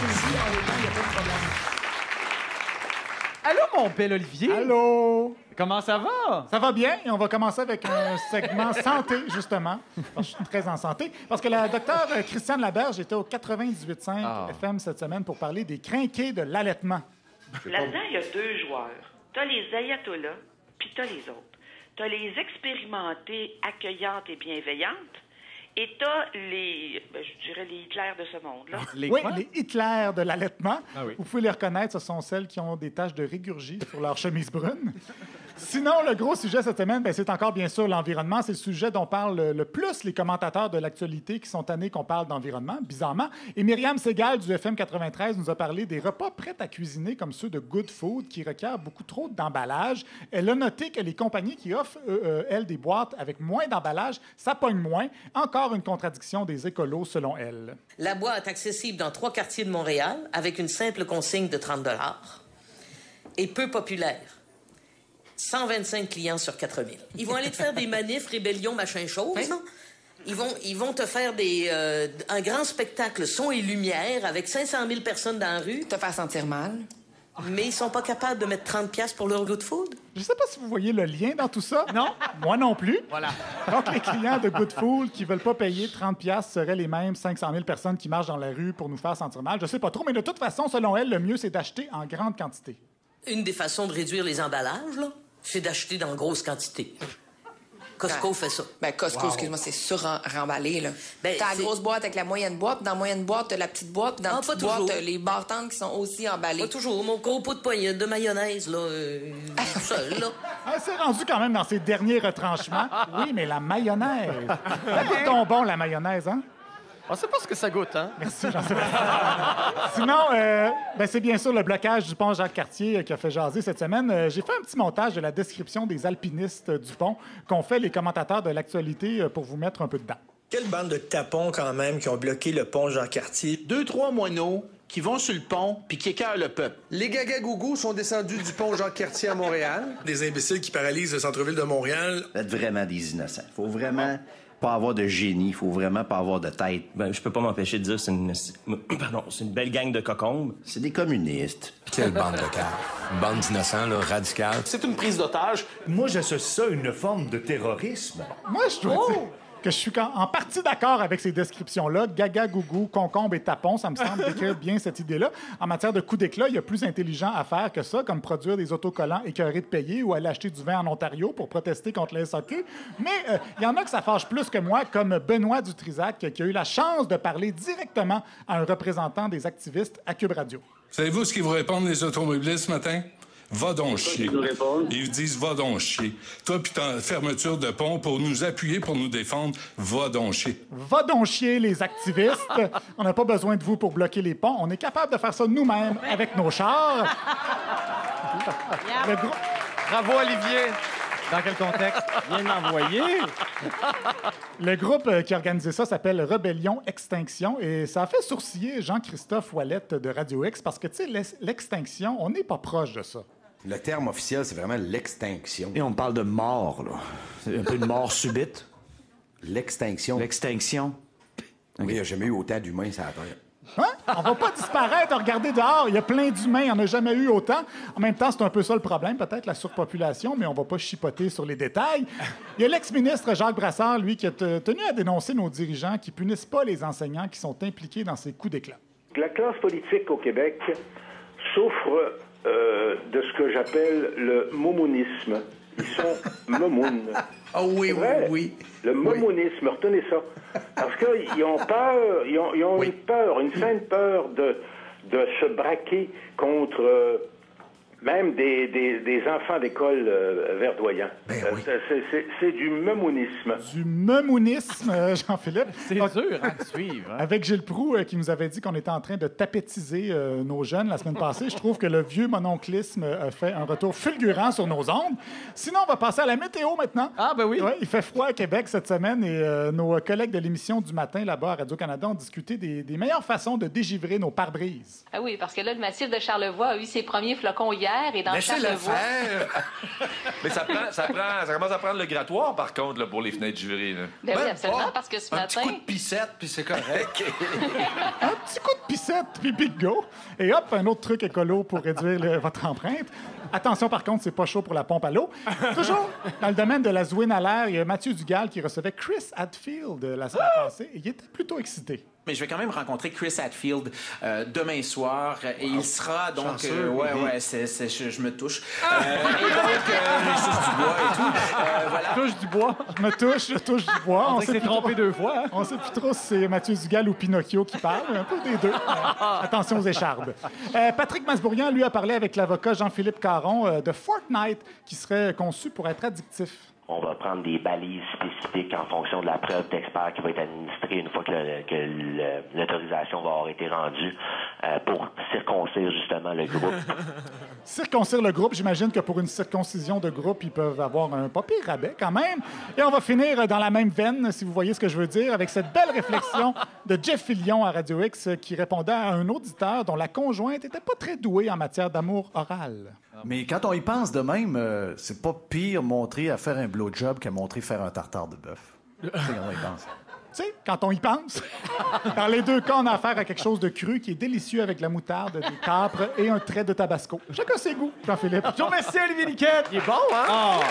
allez-y en même temps, il n'y a pas de problème. Allô, mon bel Olivier. Allô? Comment ça va? Ça va bien et on va commencer avec un segment santé, justement. Parce que je suis très en santé. Parce que la docteure Christiane Laberge était au 98.5 FM cette semaine pour parler des crinqués de l'allaitement. Là-dedans, il y a deux joueurs. T'as les ayatollahs, puis t'as les autres. T'as les expérimentés, accueillantes et bienveillantes, et t'as les, je dirais, les Hitler de ce monde-là. Les Oui, quoi? les Hitler de l'allaitement. Ah oui. Vous pouvez les reconnaître, ce sont celles qui ont des taches de régurgie sur leur chemise brune. Sinon, le gros sujet cette semaine, c'est encore bien sûr l'environnement. C'est le sujet dont parlent le plus les commentateurs de l'actualité qui sont tannés qu'on parle d'environnement, bizarrement. Et Myriam Segal du FM 93 nous a parlé des repas prêts à cuisiner comme ceux de Good Food qui requièrent beaucoup trop d'emballage. Elle a noté que les compagnies qui offrent, elles, des boîtes avec moins d'emballage, ça pogne moins. Encore une contradiction des écolos, selon elle. La boîte accessible dans 3 quartiers de Montréal avec une simple consigne de 30 $ et peu populaire. 125 clients sur 4000. Ils vont aller te faire des manifs, rébellions, machin chose. Oui. Non? Ils vont te faire un grand spectacle son et lumière avec 500 000 personnes dans la rue, Te faire sentir mal. mais ils sont pas capables de mettre 30 $ pour leur Good Food. Je sais pas si vous voyez le lien dans tout ça. Non? Moi non plus. Voilà. Donc, les clients de Good Food qui veulent pas payer 30$ seraient les mêmes 500 000 personnes qui marchent dans la rue pour nous faire sentir mal. Je sais pas trop, mais de toute façon, selon elle, le mieux, c'est d'acheter en grande quantité. Une des façons de réduire les emballages, là, c'est d'acheter dans grosse quantité. Costco fait ça. Ben, Costco, excuse-moi, c'est sur-remballé, là. Ben, t'as la c'est- grosse boîte avec la moyenne boîte, puis dans la moyenne boîte, t'as la petite boîte, puis dans la Ah, petite pas boîte, toujours. t'as les bartendes qui sont aussi emballées. Pas toujours. Mon gros pot de poignée de mayonnaise, là, tout seul, là. Ah, c'est rendu quand même dans ses derniers retranchements. Oui, mais la mayonnaise. Ça goûte donc bon, la mayonnaise, hein? On sait pas ce que ça goûte, hein? Merci, Jean-Sébastien. Sinon, c'est bien sûr le blocage du pont Jacques-Cartier qui a fait jaser cette semaine. J'ai fait un petit montage de la description des alpinistes du pont qu'ont fait les commentateurs de l'actualité pour vous mettre un peu dedans. Quelle bande de tapons, quand même, qui ont bloqué le pont Jean-Cartier. 2-3 moineaux qui vont sur le pont puis qui écœurent le peuple. Les gaga-gougous sont descendus du pont Jacques-Cartier à Montréal. Des imbéciles qui paralysent le centre-ville de Montréal. Vous êtes vraiment des innocents. Faut vraiment pas avoir de génie. Faut vraiment pas avoir de tête. Ben, je peux pas m'empêcher de dire c'est une belle gang de cocombes. C'est des communistes. Quelle bande de caves. Une bande d'innocents, là, radicale. C'est une prise d'otage. Moi, j'associe ça à une forme de terrorisme. Moi, je dois dire que je suis en partie d'accord avec ces descriptions-là. Gaga, gougou, concombre et tapon, ça me semble décrire bien cette idée-là. En matière de coup d'éclat, il y a plus intelligent à faire que ça, comme produire des autocollants écœurés de payer ou aller acheter du vin en Ontario pour protester contre la SAQ. Mais il y en a que ça fâche plus que moi, comme Benoît Dutrisac, qui a eu la chance de parler directement à un représentant des activistes à Cube Radio. Savez-vous ce qu'ils vous répondent, les automobilistes, ce matin? Va donc chier. Ils vous disent, va donc chier. Toi, puis ta fermeture de pont pour nous appuyer, pour nous défendre, va donc chier. Va donc chier, les activistes. On n'a pas besoin de vous pour bloquer les ponts. On est capable de faire ça nous-mêmes avec nos chars. Le gros- Bravo, Olivier. Dans quel contexte? Bien envoyé. Le groupe qui a organisé ça s'appelle Rébellion Extinction et ça a fait sourciller Jean-Christophe Ouellette de Radio X parce que, tu sais, l'extinction, on n'est pas proche de ça. Le terme officiel, c'est vraiment l'extinction. Et on parle de mort, là. C'est un peu de mort subite. L'extinction. L'extinction. Oui, il n'y a jamais eu autant d'humains sur la Terre. Hein? On va pas disparaître. Regardez dehors, il y a plein d'humains, il n'y en a jamais eu autant. En même temps, c'est un peu ça le problème, peut-être la surpopulation, mais on va pas chipoter sur les détails. Il y a l'ex-ministre Jacques Brassard, lui, qui a tenu à dénoncer nos dirigeants qui punissent pas les enseignants qui sont impliqués dans ces coups d'éclat. La classe politique au Québec souffre de ce que j'appelle le momounisme. Ils sont momounes. Ah oui, oui, oui. Le momounisme, retenez ça. Parce qu'ils ont peur, ils ont une peur, une sainte peur de se braquer contre même des enfants d'école verdoyants. C'est du memounisme. Du memounisme, Jean-Philippe. C'est dur à suivre. Hein? Avec Gilles Proulx, qui nous avait dit qu'on était en train de tapetiser nos jeunes la semaine passée. Je trouve que le vieux mononclisme a fait un retour fulgurant sur nos ondes. Sinon, on va passer à la météo maintenant. Ah, ben oui. Ouais, il fait froid à Québec cette semaine et nos collègues de l'émission du matin là-bas à Radio-Canada ont discuté des meilleures façons de dégivrer nos pare-brises. Ah oui, parce que là, le massif de Charlevoix a eu ses premiers flocons hier et dans Laissez-le Charlevoix... faire. Mais ça commence à prendre le grattoir, par contre, là, pour les fenêtres juvrées. Là. Ben oui, absolument, parce que ce Un matin... petit coup de pissette, puis c'est correct. Un petit coup de pissette. it, puis bingo. Et hop, un autre truc écolo pour réduire votre empreinte. Attention, par contre, c'est pas chaud pour la pompe à l'eau. Toujours dans le domaine de la zouine à l'air, il y a Mathieu Dugal qui recevait Chris Hadfield la semaine passée et il était plutôt excité. Mais je vais quand même rencontrer Chris Hadfield demain soir et il sera donc je me touche et donc je touche du bois et tout voilà. Touche du bois, je touche du bois. On s'est trompé 2 fois. Hein? On sait plus trop si c'est Mathieu Dugal ou Pinocchio qui parle, un peu des deux. Attention aux échardes. Patrick Masbourian lui a parlé avec l'avocat Jean-Philippe Caron de Fortnite qui serait conçu pour être addictif. On va prendre des balises spécifiques en fonction de la preuve d'expert qui va être administrée une fois que l'autorisation va avoir été rendue pour circoncire justement le groupe. Circoncire le groupe, j'imagine que pour une circoncision de groupe, ils peuvent avoir un pas pire rabais quand même. Et on va finir dans la même veine, si vous voyez ce que je veux dire, avec cette belle réflexion de Jeff Fillion à Radio X qui répondait à un auditeur dont la conjointe n'était pas très douée en matière d'amour oral. Mais quand on y pense de même, c'est pas pire montrer à faire un blowjob qu'à montrer faire un tartare de bœuf. Tu sais, quand on y pense. Tu sais, quand on y pense. Dans les deux cas, on a affaire à quelque chose de cru qui est délicieux avec la moutarde, des capres et un trait de tabasco. Chacun ses goûts, Jean-Philippe. Je vous remercie, Olivier Niquette. Il est bon, hein? Oh.